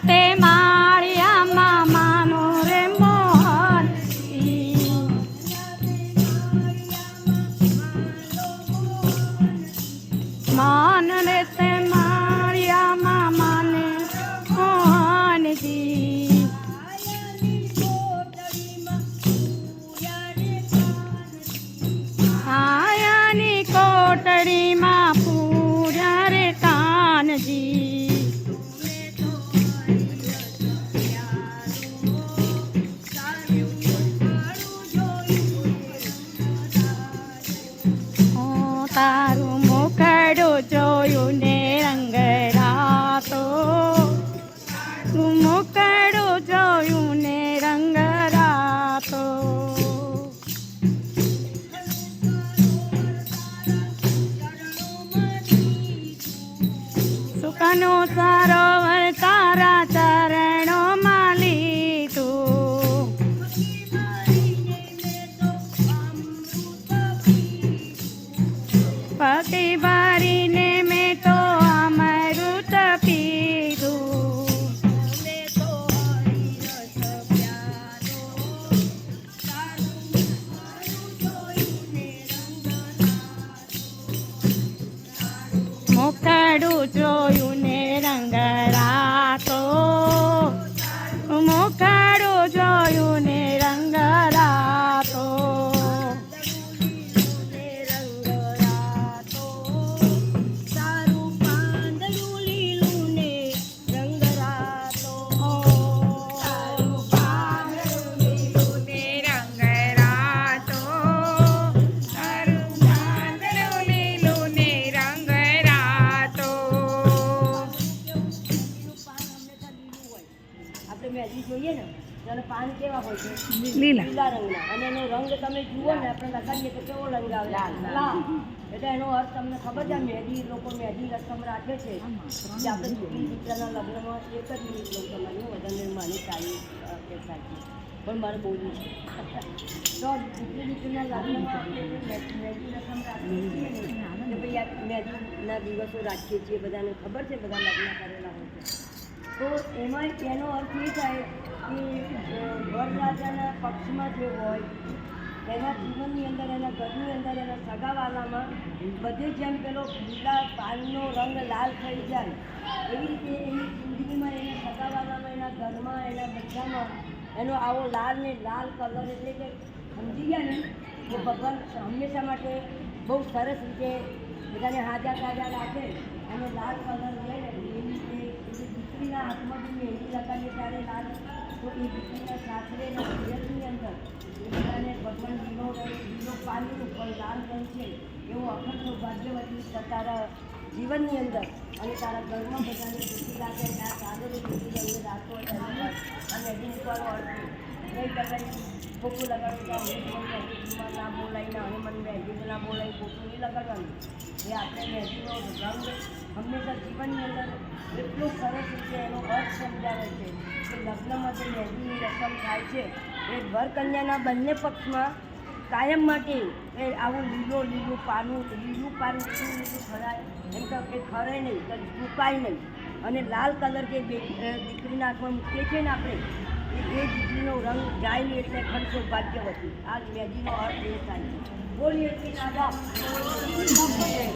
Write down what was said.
તે માળિયામાં માનો રે મોહન માન રે તે માળિયામાં માને મોહનજી આયાની કોટડીમાં પૂર્યા રે કાનજી તારું મુખડું જોયું ને રંગરાતો મુખડું જોયું ને રંગરાતો સુખનો સરોવર તારા ચરણોમાં લીધું પગી ભરીને મેં તો અમૃત પીધું મુખડું જોયું ને રંગરાતો મુખડું જોયું ને રંગરાતો મેદી જોઈએ ને ત્યારે પાન કેવા હોય છે લીલા રંગના અને એનો રંગ તમે જુઓ ને આપણે લગાડીએ તો કેવો રંગ આવે લાલ એટલે એનો અર્થ તમને ખબર છે મેદી લોકો મેદી રસમ રાખે છે કે આપણે દીકરી દીકરાના લગ્નમાં એક જ મિનિટ લઉં તમારી વધારે માની તારીખ કહેતા છે પણ મારે બોલવું છે તો દીકરી દીકરીના લગ્નમાં મેદી રસમ રાખીએ છીએ ને કે ભાઈ આ મેદીના દિવસો રાખીએ છીએ બધાને ખબર છે બધા લગ્ન કરેલા હોય છે તો એમાં એનો અર્થ એ થાય કે વરરાજાના પક્ષમાં જે હોય એના જીવનની અંદર એના ઘરની અંદર એના સગાવાલામાં બધે જેમ પેલો લીલા પાનનો રંગ લાલ થઈ જાય એવી રીતે એની જિંદગીમાં એના સગાવાલામાં એના ઘરમાં એના બધામાં એનો આવો લાલ ને લાલ કલર એટલે કે સમજી ગયા ને કે ભગવાન હંમેશા માટે બહુ સરસ રીતે બધાને હાજા તાજા રાખે એનો લાલ કલર લઈને એવી રીતે દીકરીના હાથમાં બી મહેંદી લગાડીએ ત્યારે લાલ તો એ દીકરીના સાસરેના પિયરની અંદર એ બધાને ભગવાન લીલો પાણીનું પણ લાલ રંગ છે એવો અખંડ સૌભાગ્યવતી તારા જીવનની અંદર અને તારા ઘરમાં બધાને ખુશી લાગે આ સાગરો ખુશી રંગ રાખો અને મહેંદી મૂકવાનો અર્થ નહીં લગાડી ખોખું લગાડવું ના બોલાય અને મને મહેંદી ના બોલાય ખોખું નહીં લગાડવાનું એ આપણે મહેંદીનો રંગ હંમેશા જીવનની અંદર એટલું સરસ રીતે એનો અર્થ સમજાવે છે કે લગ્નમાં જે મહેંદીની રસમ થાય છે એ વર કન્યાના બંને પક્ષમાં કાયમ માટે એ આવું લીલું પાનું લીલું ખરાય એમ તો એ ખરે નહીં તો ઝૂકાય નહીં અને લાલ કલર જે દીકરીના હાથમાં મૂકીએ છીએ ને આપણે એ દીકરીનો રંગ જાય નહીં એટલે ખંડ સૌભાગ્યવતી આ મહેંદીનો અર્થ એ થાય છે બોલીએ